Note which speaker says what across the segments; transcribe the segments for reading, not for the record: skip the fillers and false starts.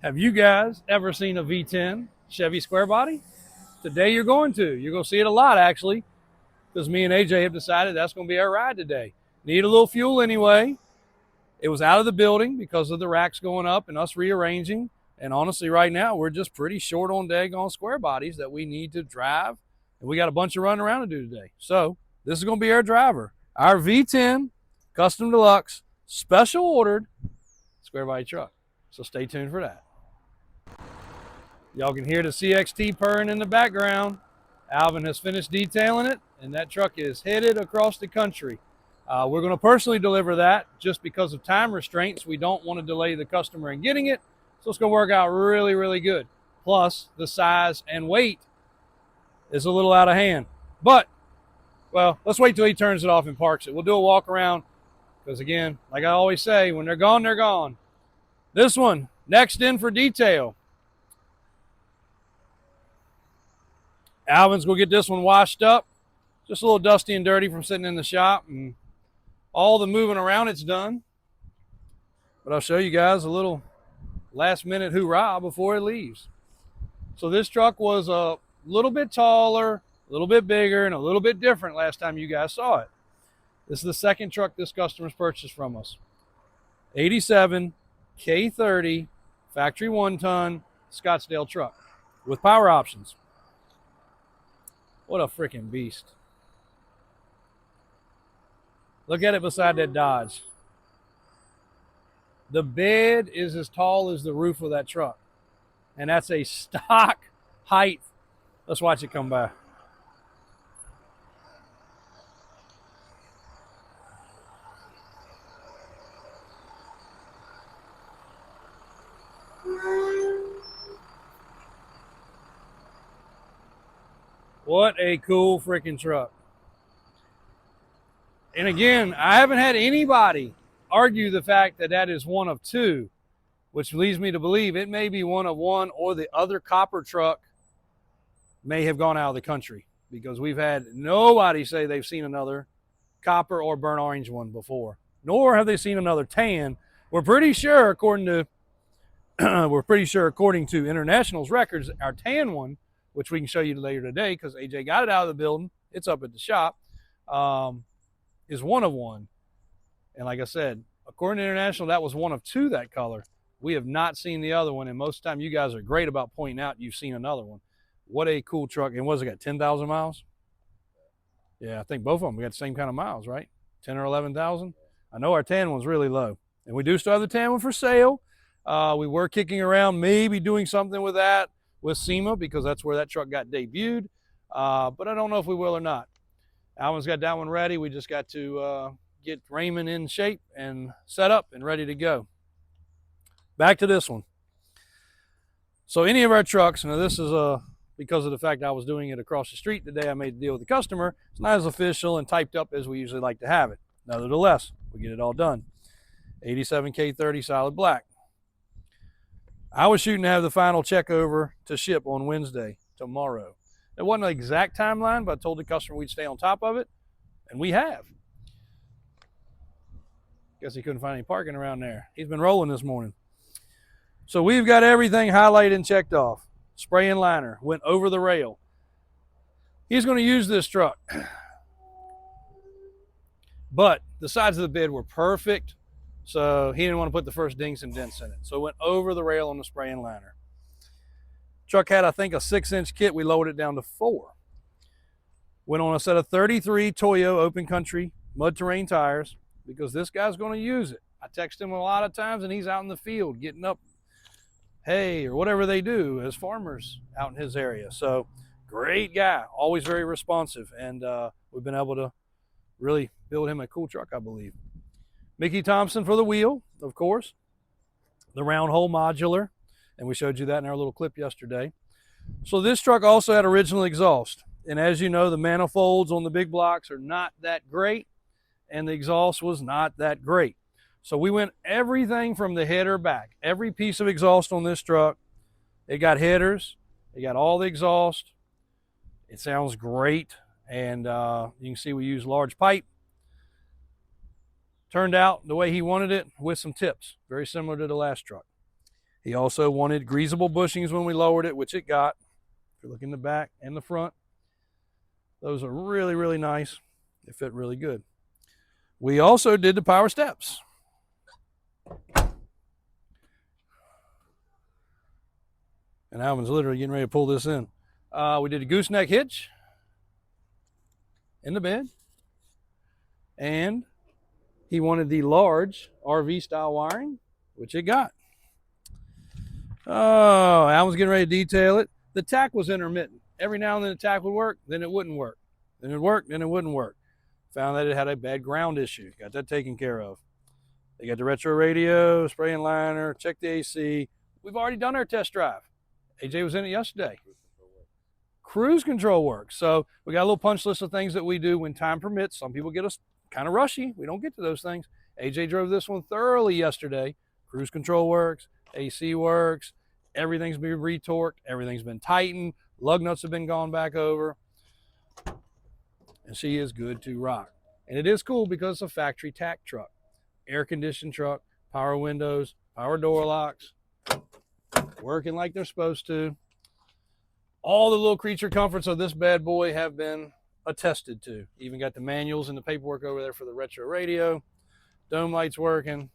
Speaker 1: Have you guys ever seen a V10 Chevy Squarebody? Today you're going to. You're going to see it a lot, actually, because me and AJ have decided that's going to be our ride today. Need a little fuel anyway. It was out of the building because of the racks going up and us rearranging. And honestly, right now, we're just pretty short on daggone square bodies that we need to drive. And we got a bunch of running around to do today. So this is going to be our driver. Our V10 Custom Deluxe special ordered square body truck. So stay tuned for that. Y'all can hear the CXT purring in the background. Alvin has finished detailing it, and that truck is headed across the country. We're going to personally deliver that just because of time restraints. We don't want to delay the customer in getting it, so it's going to work out really, really good. Plus, the size and weight is a little out of hand. But, well, let's wait till he turns it off and parks it. We'll do a walk around because, again, like I always say, when they're gone, they're gone. This one, next in for detail. Alvin's going to get this one washed up. Just a little dusty and dirty from sitting in the shop, and all the moving around it's done. But I'll show you guys a little last minute hoorah before it leaves. So this truck was a little bit taller, a little bit bigger, and a little bit different last time you guys saw it. This is the second truck this customer's purchased from us. 87 K30 factory 1-ton Scottsdale truck with power options. What a freaking beast. Look at it beside that Dodge. The bed is as tall as the roof of that truck. And that's a stock height. Let's watch it come by. What a cool freaking truck. And again, I haven't had anybody argue the fact that that is one of two, which leads me to believe it may be one of one, or the other copper truck may have gone out of the country, because we've had nobody say they've seen another copper or burnt orange one before, nor have they seen another tan. We're pretty sure, according to International's records, our tan one, which we can show you later today because AJ got it out of the building, it's up at the shop, is one of one. And like I said, according to International, that was one of two that color. We have not seen the other one, and most of the time you guys are great about pointing out you've seen another one. What a cool truck. And what's it got, 10,000 miles? Yeah, I think both of them got the same kind of miles, right? 10 or 11,000? I know our tan one's really low. And we do still have the tan one for sale. We were kicking around maybe doing something with that with SEMA, because that's where that truck got debuted. But I don't know if we will or not. Alvin's got that one ready. We just got to get Raymond in shape and set up and ready to go. Back to this one. So any of our trucks, now this is because of the fact I was doing it across the street the day I made the deal with the customer, it's not as official and typed up as we usually like to have it. Nevertheless, we get it all done. 87 K30 solid black. I was shooting to have the final check over to ship on Wednesday, tomorrow. It wasn't an exact timeline, but I told the customer we'd stay on top of it, and we have. Guess he couldn't find any parking around there. He's been rolling this morning. So we've got everything highlighted and checked off. Spray and liner went over the rail. He's going to use this truck. But the sides of the bed were perfect, so he didn't want to put the first dings and dents in it. So it went over the rail on the spray and liner. Truck had, I think, a 6-inch kit. We lowered it down to 4. Went on a set of 33 Toyo open country mud terrain tires, because this guy's going to use it. I text him a lot of times, and he's out in the field getting up hay or whatever they do as farmers out in his area. So great guy, always very responsive, and we've been able to really build him a cool truck, I believe. Mickey Thompson for the wheel, of course. The round hole modular, and we showed you that in our little clip yesterday. So this truck also had original exhaust, and as you know, the manifolds on the big blocks are not that great, and the exhaust was not that great. So we went everything from the header back. Every piece of exhaust on this truck, it got headers, it got all the exhaust. It sounds great, and you can see we use large pipe. Turned out the way he wanted it with some tips, very similar to the last truck. He also wanted greasable bushings when we lowered it, which it got. If you look in the back and the front, those are really, really nice. They fit really good. We also did the power steps. And Alvin's literally getting ready to pull this in. We did a gooseneck hitch in the bed. And he wanted the large RV style wiring, which it got. Oh, Alvin's getting ready to detail it. The tack was intermittent. Every now and then the tack would work, then it wouldn't work. Then it worked, then it wouldn't work. Found that it had a bad ground issue. Got that taken care of. They got the retro radio, spray and liner, check the AC. We've already done our test drive. AJ was in it yesterday. Cruise control works. So we got a little punch list of things that we do when time permits. Some people get us kind of rushy. We don't get to those things. AJ drove this one thoroughly yesterday. Cruise control works. AC works. Everything's been retorqued. Everything's been tightened. Lug nuts have been gone back over. And she is good to rock. And it is cool because it's a factory tack truck. Air-conditioned truck, power windows, power door locks, working like they're supposed to. All the little creature comforts of this bad boy have been attested to. Even got the manuals and the paperwork over there for the retro radio. Dome lights working.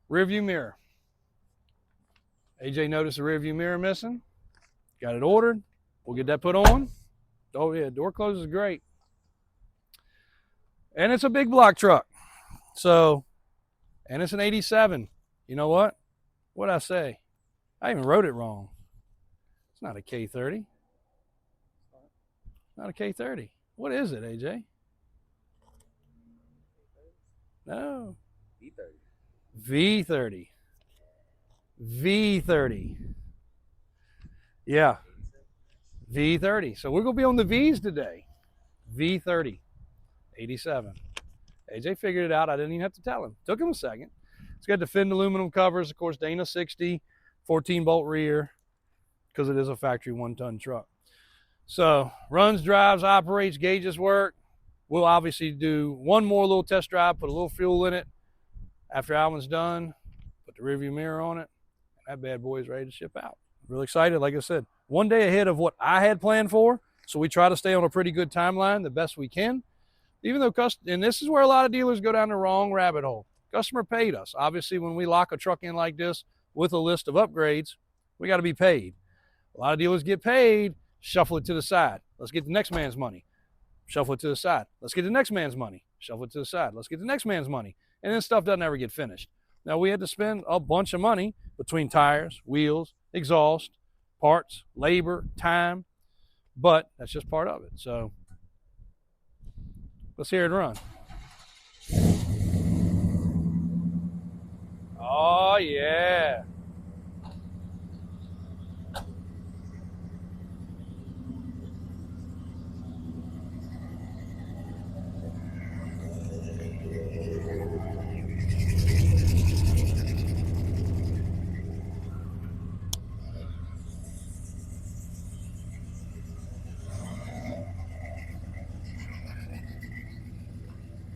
Speaker 1: Rear view mirror. AJ noticed the rear view mirror missing. Got it ordered. We'll get that put on. Oh yeah, door closes great. And it's a big block truck. So, and it's an 87. You know what? What'd I say? I even wrote it wrong. It's not a K30. Not a K30. What is it, AJ? No. V30. V30. V30. Yeah. V30. So we're going to be on the V's today. V30. 87. AJ figured it out. I didn't even have to tell him. Took him a second. It's got the finned aluminum covers. Of course, Dana 60, 14-bolt rear, because it is a factory 1-ton truck. So runs, drives, operates, gauges work. We'll obviously do one more little test drive, put a little fuel in it. After Alvin's done, put the rearview mirror on it. That bad boy is ready to ship out. Really excited, like I said. One day ahead of what I had planned for, so we try to stay on a pretty good timeline the best we can. Even though, and this is where a lot of dealers go down the wrong rabbit hole. Customer paid us. Obviously, when we lock a truck in like this with a list of upgrades, we got to be paid. A lot of dealers get paid, shuffle it to the side. Let's get the next man's money. Shuffle it to the side. Let's get the next man's money. Shuffle it to the side. Let's get the next man's money. And then stuff doesn't ever get finished. Now, we had to spend a bunch of money between tires, wheels, exhaust, parts, labor, time, but that's just part of it. So let's hear it run. Oh, yeah.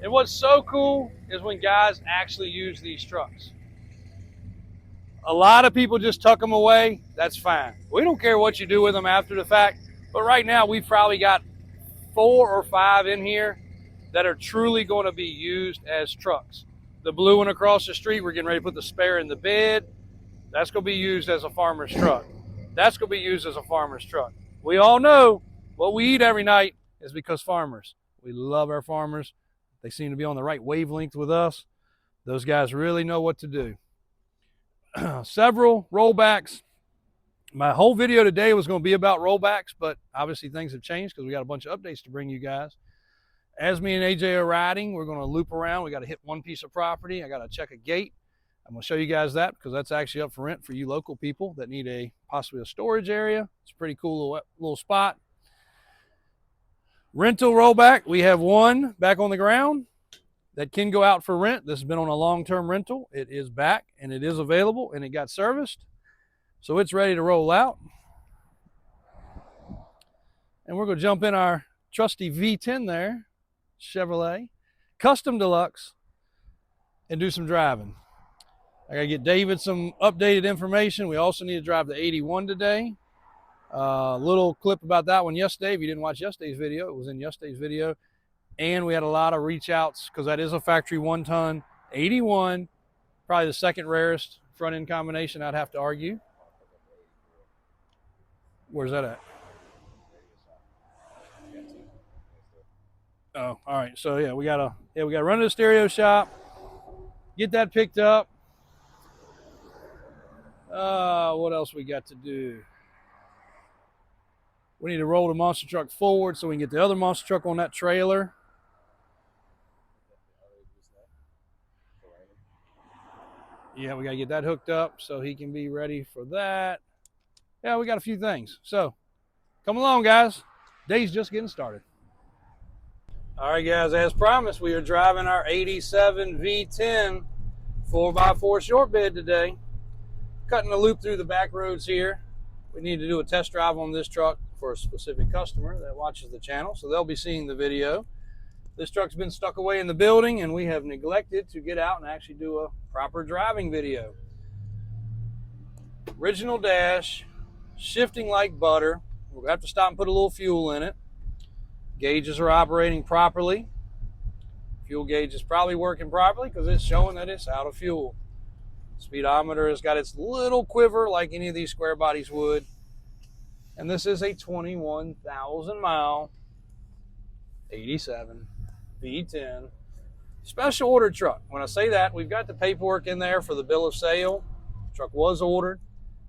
Speaker 1: And what's so cool is when guys actually use these trucks. A lot of people just tuck them away. That's fine. We don't care what you do with them after the fact. But right now, we've probably got 4 or 5 in here that are truly going to be used as trucks. The blue one across the street, we're getting ready to put the spare in the bed. That's going to be used as a farmer's truck. That's going to be used as a farmer's truck. We all know what we eat every night is because farmers. We love our farmers. They seem to be on the right wavelength with us. Those guys really know what to do. Several rollbacks. My whole video today was going to be about rollbacks, but obviously things have changed because we got a bunch of updates to bring you guys. As me and AJ are riding, we're going to loop around. We got to hit one piece of property. I got to check a gate. I'm going to show you guys that because that's actually up for rent for you local people that need possibly a storage area. It's a pretty cool little spot. Rental rollback, we have one back on the ground that can go out for rent. This has been on a long-term rental. It is back and it is available and it got serviced. So it's ready to roll out. And we're going to jump in our trusty V10 there, Chevrolet, Custom Deluxe, and do some driving. I gotta get David some updated information. We also need to drive the 81 today. Little clip about that one yesterday. If you didn't watch yesterday's video, it was in yesterday's video. And we had a lot of reach outs because that is a factory 1-ton 81, probably the second rarest front end combination, I'd have to argue. Where's that at? Oh, all right. So yeah, we gotta run to the stereo shop, get that picked up. What else we got to do? We need to roll the monster truck forward so we can get the other monster truck on that trailer. Yeah, we got to get that hooked up so he can be ready for that. Yeah, we got a few things. So come along, guys. Day's just getting started. All right, guys, as promised, we are driving our 87 V10 4x4 short bed today. Cutting a loop through the back roads here. We need to do a test drive on this truck for a specific customer that watches the channel, so they'll be seeing the video. This truck's been stuck away in the building, and we have neglected to get out and actually do a proper driving video. Original dash, shifting like butter. We'll have to stop and put a little fuel in it. Gauges are operating properly. Fuel gauge is probably working properly because it's showing that it's out of fuel. Speedometer has got its little quiver like any of these square bodies would. And this is a 21,000 mile 87 V10 special order truck. When I say that, we've got the paperwork in there for the bill of sale. The truck was ordered.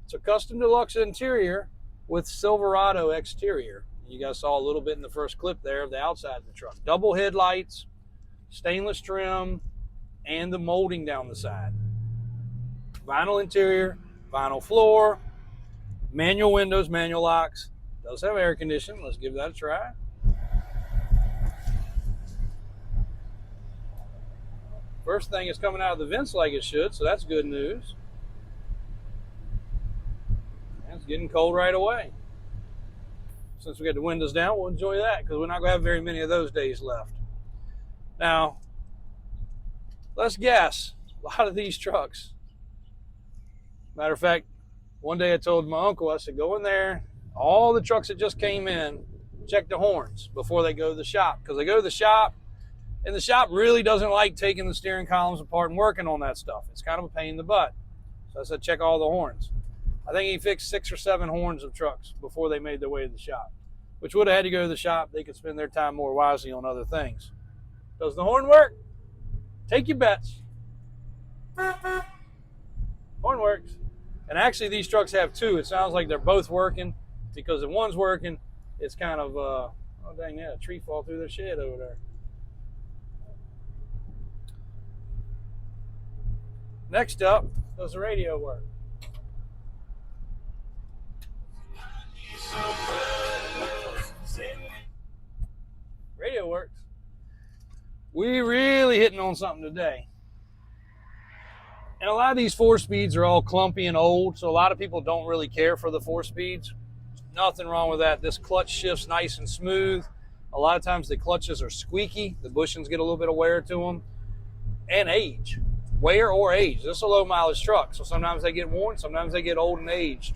Speaker 1: It's a custom deluxe interior with Silverado exterior. You guys saw a little bit in the first clip there of the outside of the truck. Double headlights, stainless trim, and the molding down the side. Vinyl interior, vinyl floor, manual windows, manual locks. Does have air conditioning. Let's give that a try. First thing is coming out of the vents like it should, so that's good news. And it's getting cold right away. Since we got the windows down, we'll enjoy that because we're not going to have very many of those days left. Now, let's guess. A lot of these trucks. Matter of fact, one day I told my uncle, I said, go in there, all the trucks that just came in, check the horns before they go to the shop. Because they go to the shop, and the shop really doesn't like taking the steering columns apart and working on that stuff. It's kind of a pain in the butt. So I said, check all the horns. I think he fixed 6 or 7 horns of trucks before they made their way to the shop, which would have had to go to the shop. They could spend their time more wisely on other things. Does the horn work? Take your bets. Horn works. And actually, these trucks have 2. It sounds like they're both working because if one's working, it's kind of, oh, dang, yeah, a tree fall through their shed over there. Next up, does the radio work? Radio works. We're really hitting on something today. And a lot of these 4-speeds are all clumpy and old, so a lot of people don't really care for the 4-speeds. Nothing wrong with that. This clutch shifts nice and smooth. A lot of times the clutches are squeaky. The bushings get a little bit of wear to them. And age. Wear or age. This is a low mileage truck, so sometimes they get worn, sometimes they get old and aged.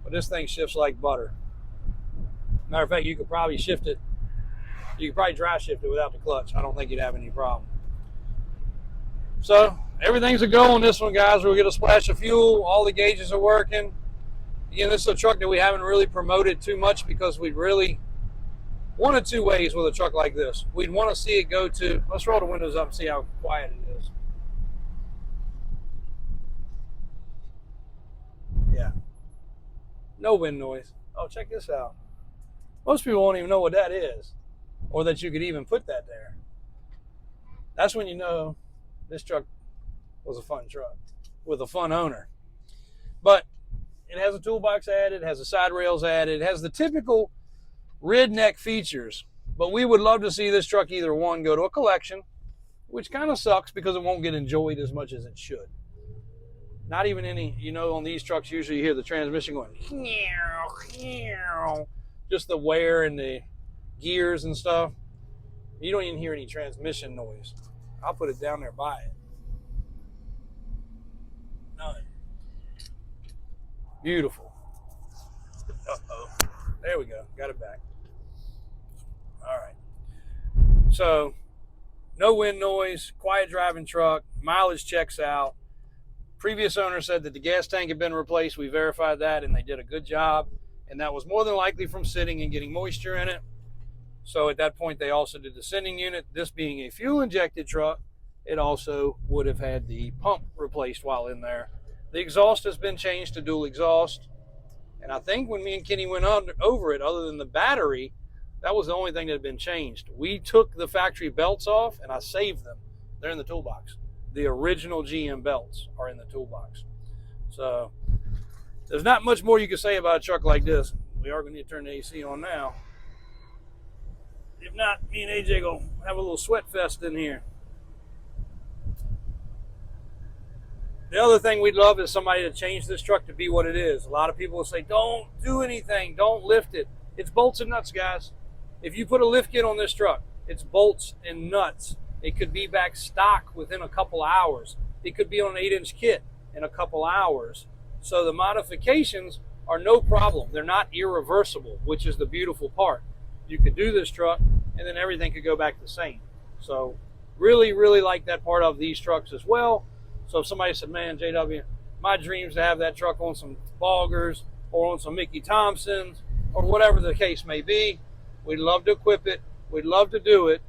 Speaker 1: But this thing shifts like butter. Matter of fact, you could probably shift it. You could probably dry shift it without the clutch. I don't think you'd have any problem. So everything's a go on this one, guys. We'll get a splash of fuel. All the gauges are working. Again, this is a truck that we haven't really promoted too much because we'd really one of 2 ways with a truck like this. We'd want to see it go to, let's roll the windows up and see how quiet it is. Yeah. No wind noise. Oh, check this out. Most people won't even know what that is or that you could even put that there. That's when you know this truck was a fun truck with a fun owner. But it has a toolbox added, it has the side rails added, it has the typical redneck features. But we would love to see this truck either one go to a collection, which kind of sucks because it won't get enjoyed as much as it should. Not even any, you know, on these trucks usually you hear the transmission going, just the wear and the gears and stuff. You don't even hear any transmission noise. I'll put it down there by it. Beautiful. Uh-oh. There we go. Got it back. All right. So, no wind noise, quiet driving truck, mileage checks out. Previous owner said that the gas tank had been replaced. We verified that, and they did a good job. And that was more than likely from sitting and getting moisture in it. So at that point, they also did the sending unit. This being a fuel-injected truck, it also would have had the pump replaced while in there. The exhaust has been changed to dual exhaust. And I think when me and Kenny went over it, other than the battery, that was the only thing that had been changed. We took the factory belts off, and I saved them. They're in the toolbox. The original GM belts are in the toolbox. So there's not much more you can say about a truck like this. We are going to need to turn the AC on now. If not, me and AJ go have a little sweat fest in here. The other thing we'd love is somebody to change this truck to be what it is. A lot of people will say, don't do anything, don't lift it. It's bolts and nuts, guys. If you put a lift kit on this truck, it's bolts and nuts. It could be back stock within a couple hours. It could be on an 8-inch kit in a couple hours. So the modifications are no problem. They're not irreversible, which is the beautiful part. You could do this truck and then everything could go back the same. So really, really like that part of these trucks as well. So if somebody said, man, JW, my dream's to have that truck on some Boggers or on some Mickey Thompsons or whatever the case may be, we'd love to equip it. We'd love to do it.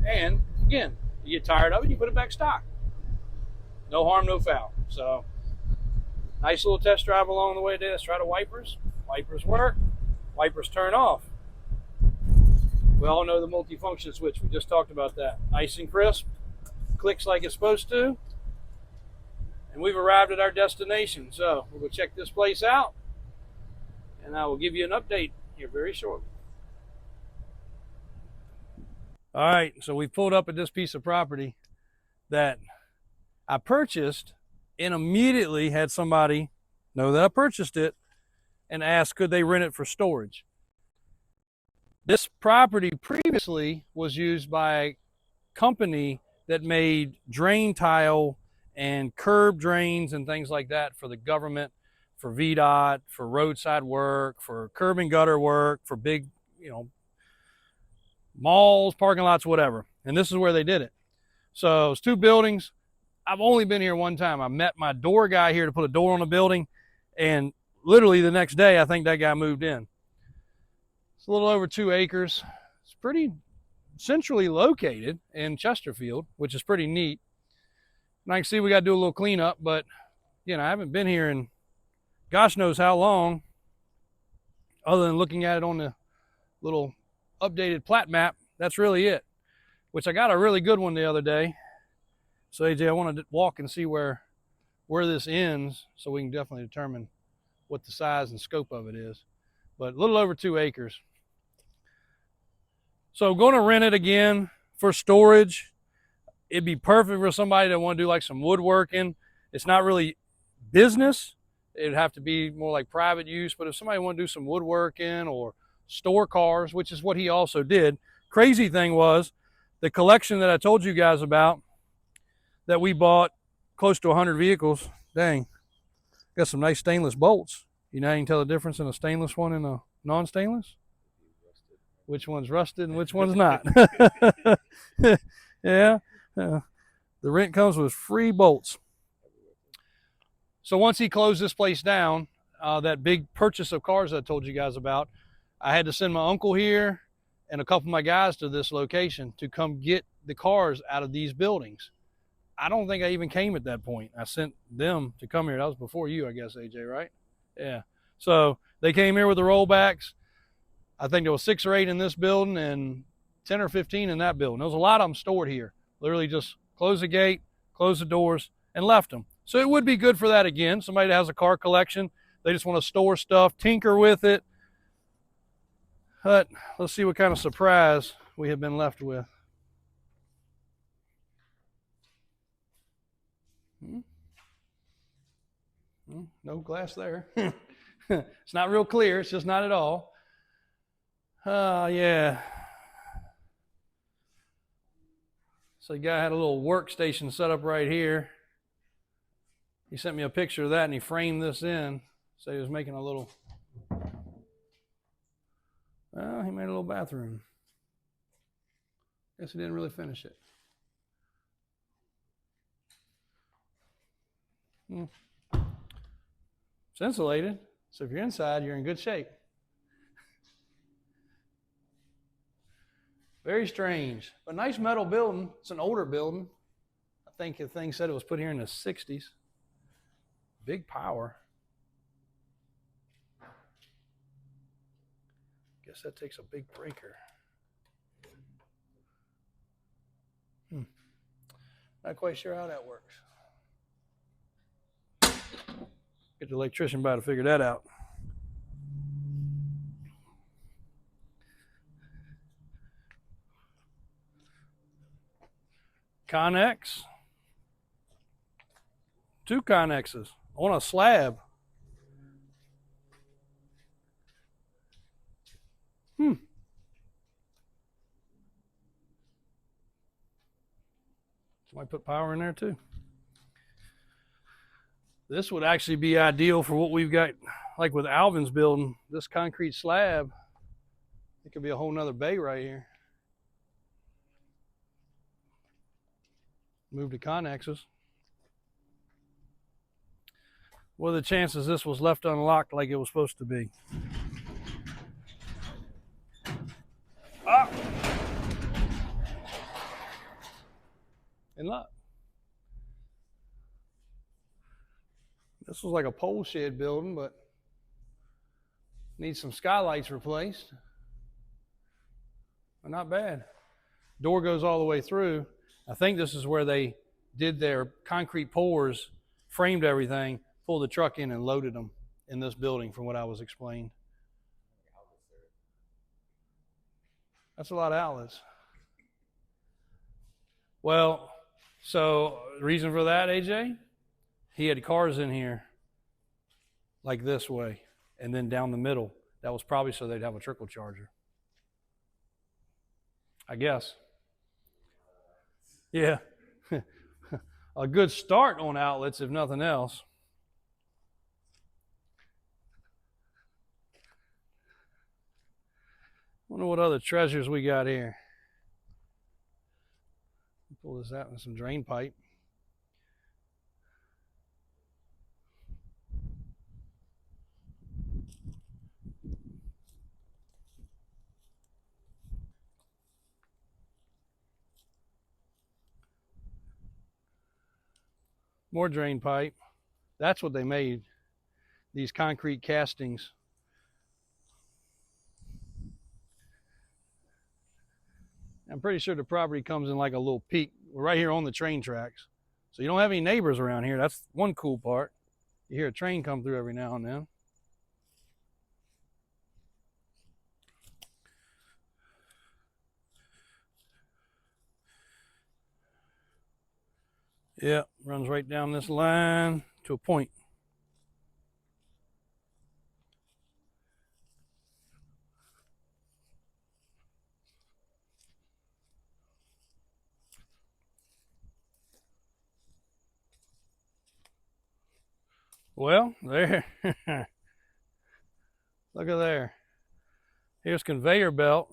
Speaker 1: And again, you get tired of it, you put it back stock. No harm, no foul. So nice little test drive along the way today. Let's try the wipers. Wipers work. Wipers turn off. We all know the multifunction switch. We just talked about that. Nice and crisp. Clicks like it's supposed to. And we've arrived at our destination. So we'll go check this place out. And I will give you an update here very shortly. All right, so we pulled up at this piece of property that I purchased and immediately had somebody know that I purchased it and asked could they rent it for storage. This property previously was used by a company that made drain tile and curb drains and things like that for the government, for VDOT, for roadside work, for curb and gutter work, for big, malls, parking lots, whatever. And this is where they did it. So it's 2 buildings. I've only been here one time. I met my door guy here to put a door on a building, and literally the next day, I think that guy moved in. It's a little over 2 acres. It's pretty centrally located in Chesterfield, which is pretty neat. And I can see we got to do a little cleanup, but I haven't been here in gosh knows how long, other than looking at it on the little updated plat map. That's really it, which I got a really good one the other day. So AJ, I want to walk and see where this ends so we can definitely determine what the size and scope of it is. But a little over 2 acres. So going to rent it again for storage. It'd be perfect for somebody that want to do like some woodworking. It's not really business. It'd have to be more like private use. But if somebody want to do some woodworking or store cars, which is what he also did. Crazy thing was the collection that I told you guys about that we bought, close to 100 vehicles. Dang, got some nice stainless bolts. You can tell the difference in a stainless one and a non-stainless? Which one's rusted and which one's not. Yeah, the rent comes with free bolts. So once he closed this place down, that big purchase of cars I told you guys about, I had to send my uncle here and a couple of my guys to this location to come get the cars out of these buildings. I don't think I even came at that point. I sent them to come here. That was before you, I guess, AJ, right? Yeah. So they came here with the rollbacks. I think there was 6 or 8 in this building and 10 or 15 in that building. There was a lot of them stored here. Literally just close the gate, close the doors, and left them. So it would be good for that again. Somebody that has a car collection, they just want to store stuff, tinker with it. But let's see what kind of surprise we have been left with. No glass there. It's not real clear. It's just not at all. Yeah. So the guy had a little workstation set up right here. He sent me a picture of that, and he framed this in. So he was making a little, well, he made a little bathroom. Guess he didn't really finish it. It's insulated, so if you're inside, you're in good shape. Very strange, but nice metal building. It's an older building. I think the thing said it was put here in the 60s. Big power. Guess that takes a big breaker. Not quite sure how that works. Get the electrician by to figure that out. Connex. 2 connexes on a slab. Somebody put power in there too. This would actually be ideal for what we've got, like with Alvin's building, this concrete slab. It could be a whole nother bay right here. Move the connexes. What are the chances this was left unlocked like it was supposed to be? Ah! And look. This was like a pole shed building, but needs some skylights replaced. But not bad. Door goes all the way through. I think this is where they did their concrete pours, framed everything, pulled the truck in and loaded them in this building from what I was explained. That's a lot of outlets. Well, so the reason for that, AJ, he had cars in here like this way and then down the middle. That was probably so they'd have a trickle charger. I guess. Yeah. A good start on outlets, if nothing else. Wonder what other treasures we got here. Pull this out with some drain pipe. More drain pipe. That's what they made, these concrete castings. I'm pretty sure the property comes in like a little peak. We're right here on the train tracks. So you don't have any neighbors around here. That's one cool part. You hear a train come through every now and then. Yeah, runs right down this line to a point. Well, there. Look at there. Here's conveyor belt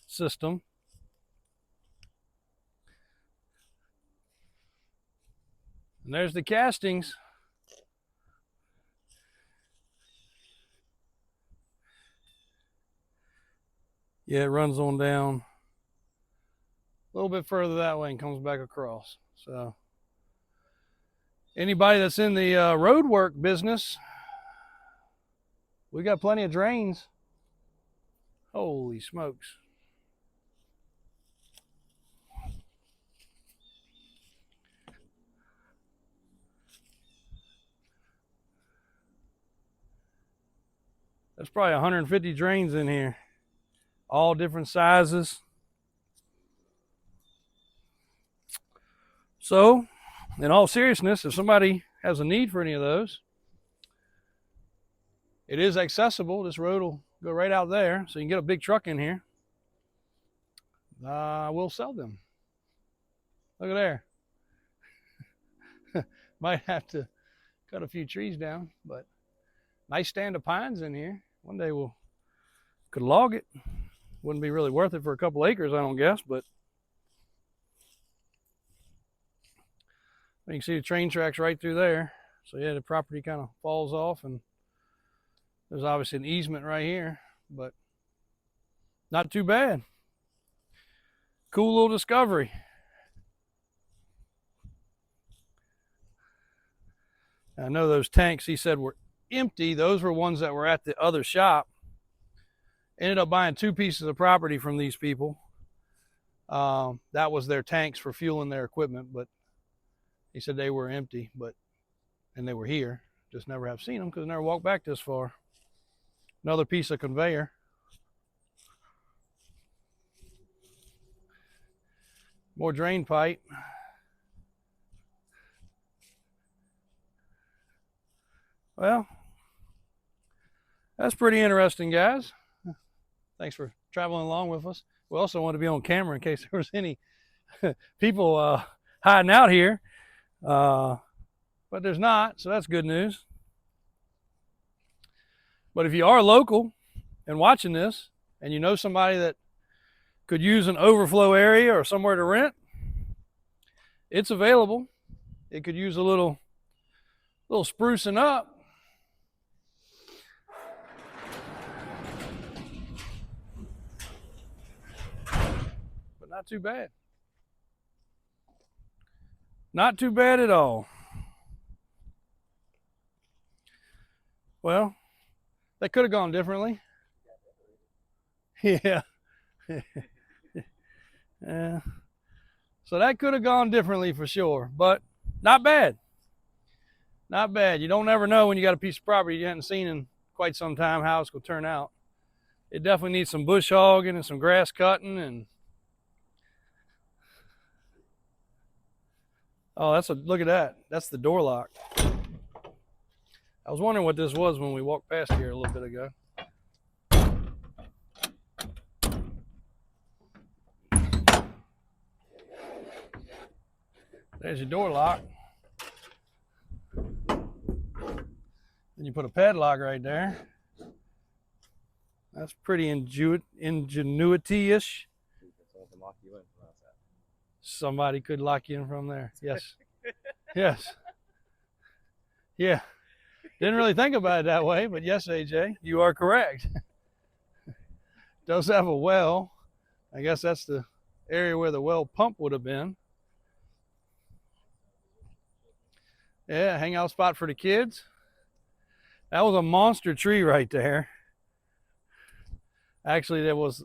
Speaker 1: system. And there's the castings. Yeah, it runs on down a little bit further that way and comes back across. So anybody that's in the road work business, we got plenty of drains. Holy smokes. There's probably 150 drains in here, all different sizes. So, in all seriousness, if somebody has a need for any of those, it is accessible. This road will go right out there, so you can get a big truck in here. We'll sell them. Look at there. Might have to cut a few trees down, but nice stand of pines in here. One day we'll could log it. Wouldn't be really worth it for a couple acres, I don't guess, but you can see the train tracks right through there. So yeah, the property kind of falls off, and there's obviously an easement right here, but not too bad. Cool little discovery. I know those tanks he said were empty. Those were ones that were at the other shop. Ended up buying 2 pieces of property from these people. That was their tanks for fueling their equipment, but he said they were empty, and they were here. Just never have seen them because I never walked back this far. Another piece of conveyor. More drain pipe. Well, that's pretty interesting, guys. Thanks for traveling along with us. We also want to be on camera in case there was any people hiding out here. But there's not, so that's good news. But if you are local and watching this, and you know somebody that could use an overflow area or somewhere to rent, it's available. It could use a little sprucing up. But not too bad. Not too bad at all. Well, that could have gone differently. Yeah. Yeah. So that could have gone differently for sure, but not bad. Not bad. You don't ever know when you got a piece of property you haven't seen in quite some time how it's going to turn out. It definitely needs some bush hogging and some grass cutting. And oh, look at that. That's the door lock. I was wondering what this was when we walked past here a little bit ago. There's your door lock. Then you put a padlock right there. That's pretty ingenuity-ish. Somebody could lock you in from there. Yes. Yes. Yeah. Didn't really think about it that way, but yes, AJ, you are correct. Does have a well. I guess that's the area where the well pump would have been. Yeah, hangout spot for the kids. That was a monster tree right there. Actually, there was,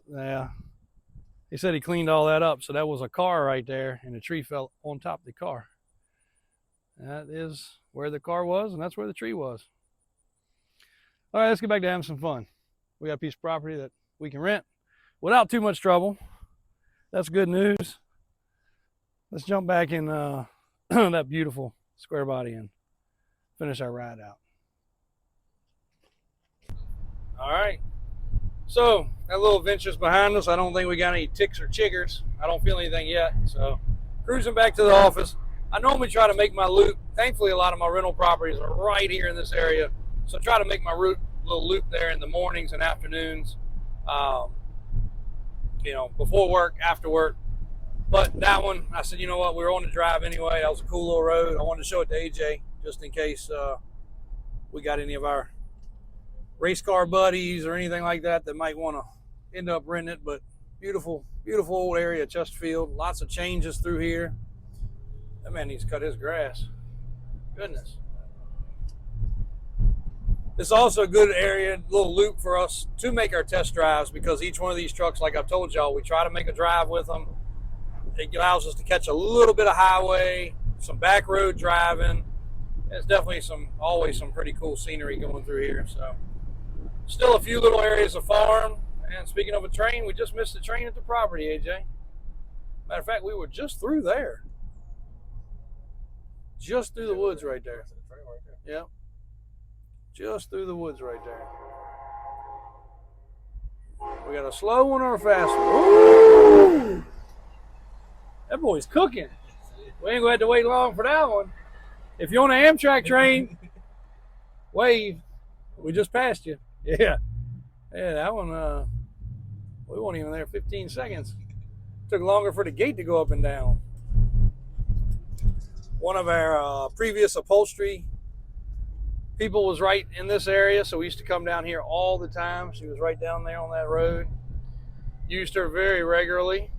Speaker 1: he said he cleaned all that up, so that was a car right there, and the tree fell on top of the car. That is where the car was, and that's where the tree was. All right, let's get back to having some fun. We got a piece of property that we can rent without too much trouble. That's good news. Let's jump back in that beautiful square body and finish our ride out. All right. So that little adventure's behind us. I don't think we got any ticks or chiggers. I don't feel anything yet. So cruising back to the office. I normally try to make my loop. Thankfully, a lot of my rental properties are right here in this area. So I try to make my little loop there in the mornings and afternoons. Before work, after work. But that one, I said, you know what? We were on the drive anyway. That was a cool little road. I wanted to show it to AJ just in case we got any of our race car buddies or anything like that might want to end up renting it. But beautiful, beautiful old area, Chesterfield. Lots of changes through here. That man needs to cut his grass. Goodness. It's also a good area, little loop for us to make our test drives, because each one of these trucks, like I've told y'all, we try to make a drive with them. It allows us to catch a little bit of highway, some back road driving. There's definitely always some pretty cool scenery going through here. So still a few little areas of farm. And speaking of a train, we just missed the train at the property, AJ. Matter of fact, we were just through there. Just through the woods right there. Yeah. Just through the woods right there. We got a slow one or a fast one? Ooh! That boy's cooking. We ain't going to have to wait long for that one. If you're on an Amtrak train, wave. We just passed you. Yeah. Yeah, that one, we weren't even there 15 seconds. Took longer for the gate to go up and down. One of our previous upholstery people was right in this area, so we used to come down here all the time. She was right down there on that road. Used her very regularly.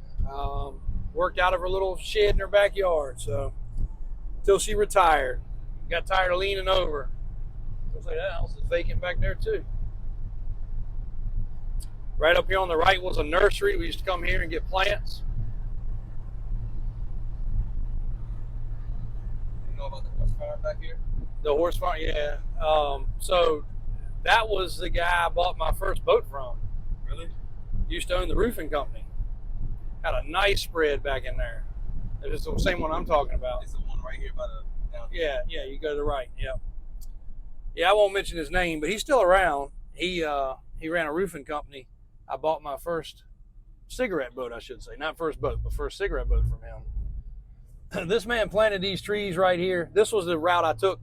Speaker 1: Worked out of her little shed in her backyard, so until she retired. Got tired of leaning over. Looks like that house is vacant back there too. Right up here on the right was a nursery. We used to come here and get plants.
Speaker 2: You know about the horse farm back here?
Speaker 1: The horse farm, yeah. So that was the guy I bought my first boat from.
Speaker 2: Really?
Speaker 1: Used to own the roofing company. Had a nice spread back in there. It's the same one I'm talking about.
Speaker 2: It's the one right here by the down here.
Speaker 1: Yeah, you go to the right. Yep. Yeah, I won't mention his name, but he's still around. He ran a roofing company. I bought my first cigarette boat, I should say. Not first boat, but first cigarette boat from him. This man planted these trees right here. This was the route I took.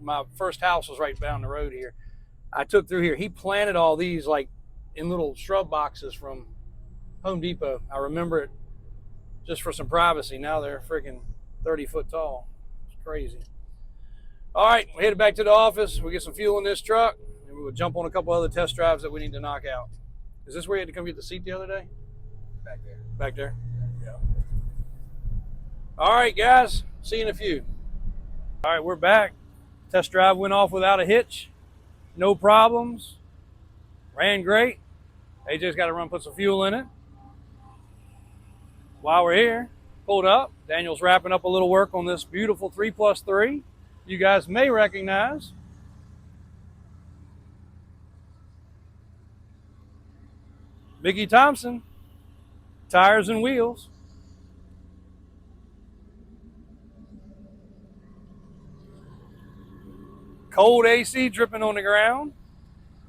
Speaker 1: My first house was right down the road here. I took through here. He planted all these like in little shrub boxes from Home Depot. I remember it just for some privacy. Now they're freaking 30 foot tall. It's crazy. All right, we're headed back to the office. We'll get some fuel in this truck, and we'll jump on a couple other test drives that we need to knock out. Is this where you had to come get the seat the other day?
Speaker 2: Back there.
Speaker 1: Back there? Yeah. All right, guys. See you in a few. All right, we're back. Test drive went off without a hitch. No problems. Ran great. AJ's got to run put some fuel in it. While we're here, pulled up. Daniel's wrapping up a little work on this beautiful 3+3. You guys may recognize. Mickey Thompson, tires and wheels. Cold AC dripping on the ground.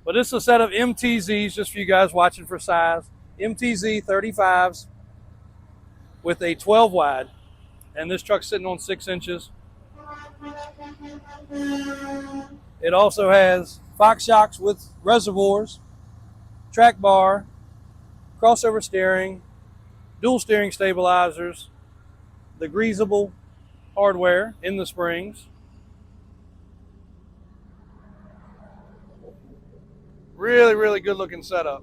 Speaker 1: But this is a set of MTZs, just for you guys watching for size. MTZ 35s with a 12 wide. And this truck's sitting on 6 inches. It also has Fox shocks with reservoirs, track bar, crossover steering, dual steering stabilizers, the greasable hardware in the springs. Really, really good looking setup.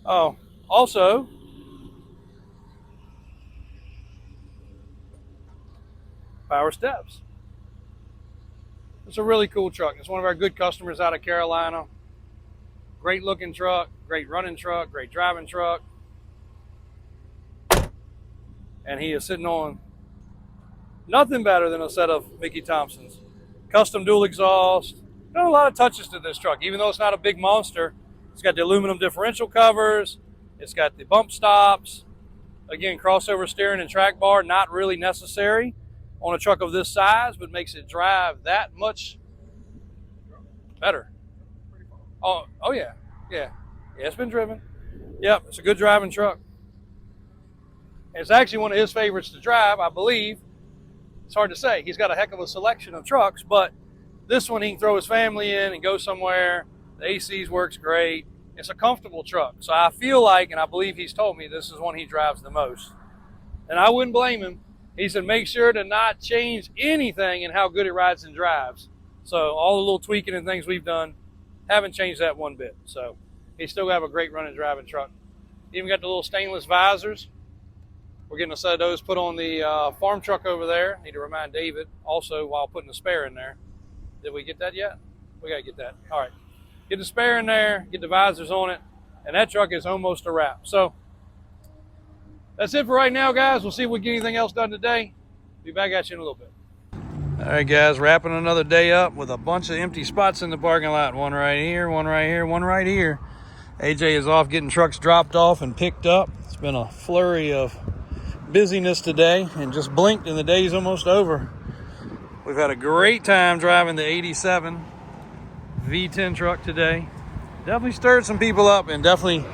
Speaker 1: Oh, also, power steps. It's a really cool truck. It's one of our good customers out of Carolina. Great looking truck, great running truck, great driving truck. And he is sitting on nothing better than a set of Mickey Thompsons. Custom dual exhaust. Done a lot of touches to this truck, even though it's not a big monster. It's got the aluminum differential covers. It's got the bump stops. Again, crossover steering and track bar, not really necessary on a truck of this size, but makes it drive that much better. Oh yeah. It's been driven. Yep, it's a good driving truck. And it's actually one of his favorites to drive, I believe. It's hard to say. He's got a heck of a selection of trucks, but this one he can throw his family in and go somewhere. The ACs works great. It's a comfortable truck. So I feel like, and I believe he's told me, this is one he drives the most. And I wouldn't blame him. He said, make sure to not change anything in how good it rides and drives. So all the little tweaking and things we've done, haven't changed that one bit. So he still have a great running driving truck. Even got the little stainless visors. We're getting a set of those put on the farm truck over there. Need to remind David also while putting the spare in there. Did we get that yet? We got to get that. All right. Get the spare in there, get the visors on it, and that truck is almost a wrap. So that's it for right now, guys. We'll see if we get anything else done today. Be back at you in a little bit. All right, guys, wrapping another day up with a bunch of empty spots in the parking lot. One right here, one right here, one right here. AJ is off getting trucks dropped off and picked up. It's been a flurry of busyness today and just blinked and the day's almost over. We've had a great time driving the 87 V10 truck today. Definitely stirred some people up and definitely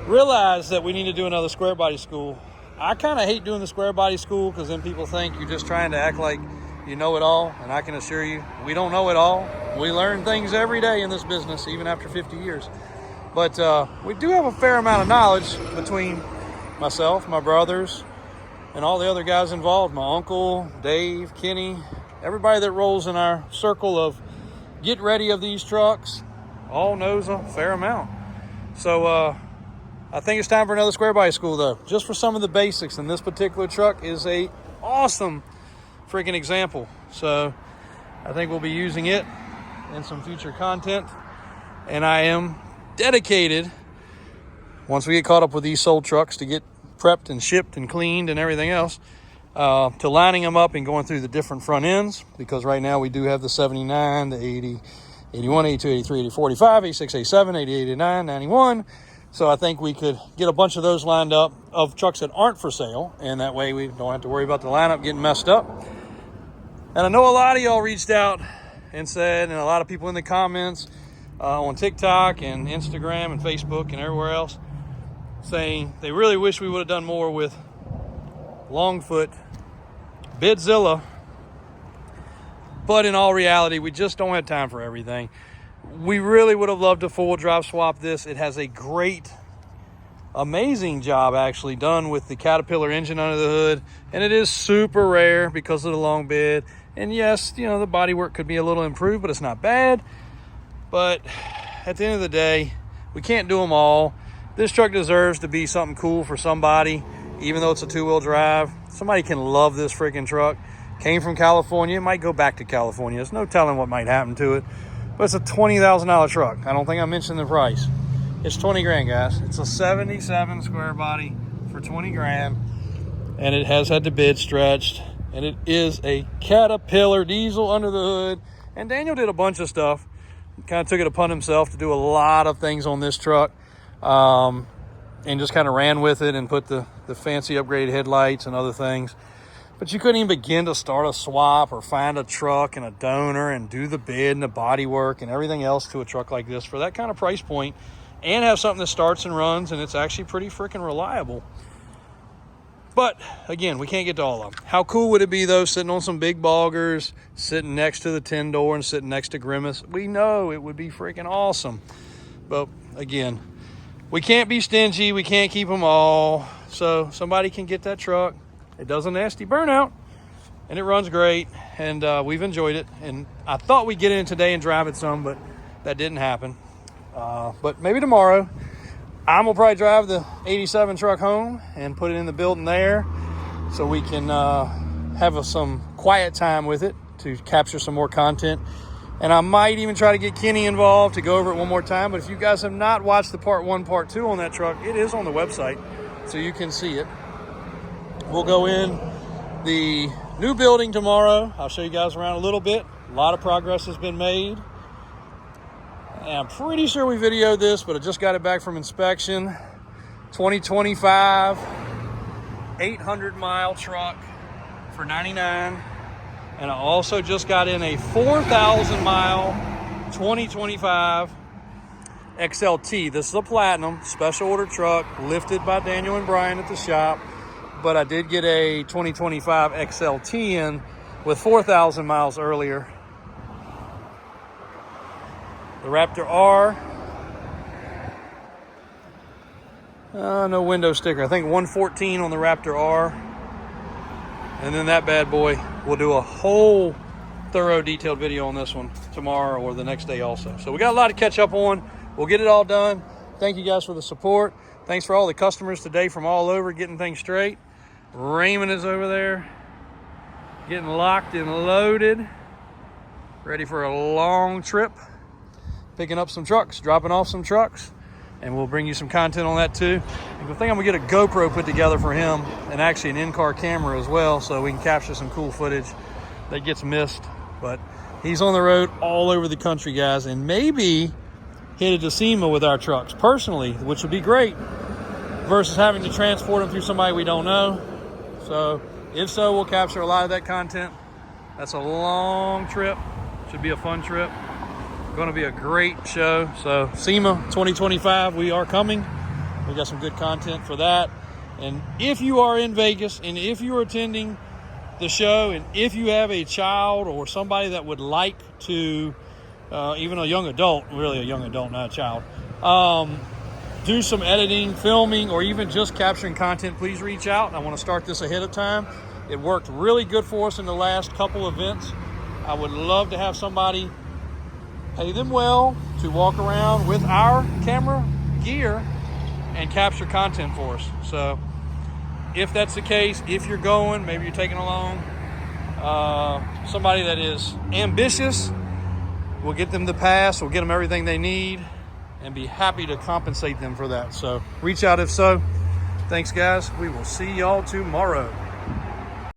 Speaker 1: realized that we need to do another square body school. I kind of hate doing the square body school because then people think you're just trying to act like you know it all, and I can assure you we don't know it all. We learn things every day in this business, even after 50 years. But we do have a fair amount of knowledge between myself, my brothers, and all the other guys involved. My uncle, Dave, Kenny, everybody that rolls in our circle of get ready of these trucks all knows a fair amount. So I think it's time for another square body school, though, just for some of the basics. And this particular truck is a awesome freaking example. So I think we'll be using it in some future content. And I am dedicated, once we get caught up with these sold trucks, to get prepped and shipped and cleaned and everything else, to lining them up and going through the different front ends. Because right now we do have the 79, the 80, 81, 82, 83, 80, 45, 86, 87, 88, 89, 91. So I think we could get a bunch of those lined up of trucks that aren't for sale, and that way we don't have to worry about the lineup getting messed up. And I know a lot of y'all reached out and said, and a lot of people in the comments on TikTok and Instagram and Facebook and everywhere else, saying they really wish we would have done more with Longfoot Bidzilla. But in all reality, we just don't have time for everything. We really would have loved to full drive swap this. It has a great, amazing job actually done with the Caterpillar engine under the hood. And it is super rare because of the long bed. And yes, you know, the bodywork could be a little improved, but it's not bad. But at the end of the day, we can't do them all. This truck deserves to be something cool for somebody, even though it's a two-wheel drive. Somebody can love this freaking truck. Came from California. It might go back to California. There's no telling what might happen to it. But it's a $20,000 truck. I don't think I mentioned the price. It's 20 grand, guys. It's a 77 square body for 20 grand. And it has had the bed stretched. And it is a Caterpillar diesel under the hood. And Daniel did a bunch of stuff. Kind of took it upon himself to do a lot of things on this truck. And just kind of ran with it and put the fancy upgraded headlights and other things. But you couldn't even begin to start a swap or find a truck and a donor and do the bed and the body work and everything else to a truck like this for that kind of price point, and have something that starts and runs and it's actually pretty freaking reliable. But again, we can't get to all of them. How cool would it be though, sitting on some big Boggers, sitting next to the 10-door and sitting next to Grimace? We know it would be freaking awesome. But again, we can't be stingy. We can't keep them all. So somebody can get that truck. It does a nasty burnout, and it runs great, and we've enjoyed it. And I thought we'd get in today and drive it some, but that didn't happen. But maybe tomorrow. I'm going to probably drive the 87 truck home and put it in the building there so we can have some quiet time with it to capture some more content. And I might even try to get Kenny involved to go over it one more time. But if you guys have not watched the part 1, part 2 on that truck, it is on the website, so you can see it. We'll go in the new building tomorrow. I'll show you guys around a little bit. A lot of progress has been made. And I'm pretty sure we videoed this, but I just got it back from inspection. 2025, 800-mile truck for $99. And I also just got in a 4,000-mile 2025 XLT. This is a platinum special order truck lifted by Daniel and Brian at the shop. But I did get a 2025 XLT in with 4,000 miles earlier. The Raptor R. No window sticker. I think 114 on the Raptor R. And then that bad boy, we'll do a whole thorough detailed video on this one tomorrow or the next day also. So we got a lot to catch up on. We'll get it all done. Thank you guys for the support. Thanks for all the customers today from all over getting things straight. Raymond is over there getting locked and loaded, ready for a long trip, picking up some trucks, dropping off some trucks, and we'll bring you some content on that too. I think I'm gonna get a GoPro put together for him, and actually an in-car camera as well, so we can capture some cool footage that gets missed. But he's on the road all over the country, guys, and maybe headed to SEMA with our trucks personally, which would be great, versus having to transport them through somebody we don't know. So if so, we'll capture a lot of that content. That's a long trip. Should be a fun trip. Going to be a great show. So SEMA 2025, we are coming. We got some good content for that. And if you are in Vegas and if you are attending the show and if you have a child or somebody that would like to, even a young adult, really a young adult, not a child, do some editing, filming, or even just capturing content, please reach out. I want to start this ahead of time. It worked really good for us in the last couple events. I would love to have somebody pay them well to walk around with our camera gear and capture content for us. So if that's the case, if you're going, maybe you're taking along somebody that is ambitious, we'll get them the pass, we'll get them everything they need, and be happy to compensate them for that. So reach out if so. Thanks, guys. We will see y'all tomorrow.